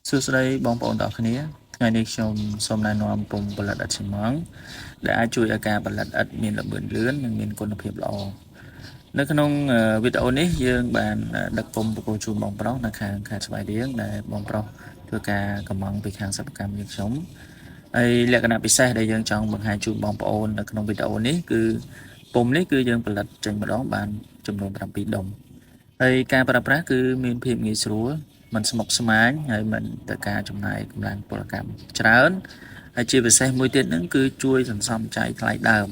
សួស្តីបងប្អូនទាំងអស់គ្នាថ្ងៃនេះខ្ញុំសូមណែនាំពុម្ពផលិតឥដ្ឋស៊ីម៉ងត៍ដែលអាចជួយឲ្យការផលិតឥដ្ឋមានល្បឿនលឿននិងមានគុណភាពល្អនៅក្នុងវីដេអូនេះយើងបានដឹកពុម្ពប្រគល់ជូនបងប្រុសនៅខាងខេត្តស្វាយរៀងដែលបងប្រុសធ្វើការកម្មង់ពីខាងសិប្បកម្មយើងខ្ញុំហើយលក្ខណៈពិសេសដែលយើងចង់បង្ហាញជូនបងប្អូននៅក្នុងវីដេអូនេះគឺពុម្ពនេះគឺយើងផលិតចេញម្ដងបានចំនួន7ដុំហើយការប្រើប្រាស់គឺមានភាពងាយស្រួលមិនស្មុគស្មាញហើយមិនទៅការចំណាយកម្លាំងពលកម្មច្រើនហើយជាពិសេសមួយទៀតហ្នឹងគឺជួយសន្សំចៃថ្លៃដើម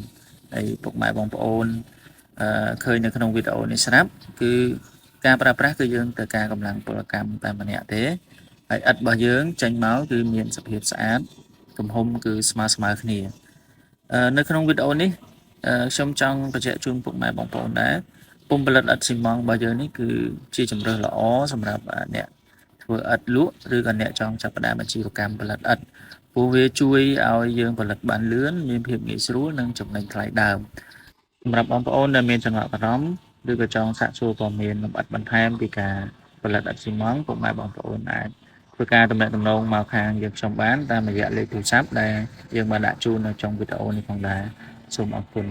ហើយពុកម៉ែបងប្អូនឃើញនៅក្នុងវីដេអូនេះស្រាប់គឺការប្រើប្រាស់គឺយើងទៅការកម្លាំងពលកម្មតែម្នាក់ទេហើយឥដ្ឋរបស់យើងចេញមកគឺមានសភាពស្អាតទំហំគឺស្មើគ្នានៅក្នុងវីដេអូនេះខ្ញុំចង់បញ្ជាក់ជូនពុកម៉ែបងប្អូនដែរពុម្ពផលិតឥដ្ឋស៊ីម៉ងត៍របស់យើងនេះគឺជាជម្រើសល្អសម្រាប់អ្នកធ្វើឥដ្ឋលក់ឬក៏អ្នកចង់ចាប់ផ្ដើមអាជីវកម្មផលិតឥដ្ឋព្រោះវាជួយឲ្យយើងផលិតបានលឿនមានភាពងាយស្រួលនិងចំណេញថ្លៃដើមសម្រាប់បងប្អូនដែលមានចំណាប់អារម្មណ៍ឬក៏ចង់សាកសួរព័ត៌មានលម្អិតបន្ថែមពីការផលិតឥដ្ឋស៊ីម៉ងត៍ពុកម៉ែបងប្អូនអាចធ្វើការទំនាក់ទំនងមកខាងយើងខ្ញុំបានតាមរយៈលេខទូរស័ព្ទដែលយើងបានដាក់ជូននៅក្នុងវីដេអូនេះផងដែរសូមអរគុណ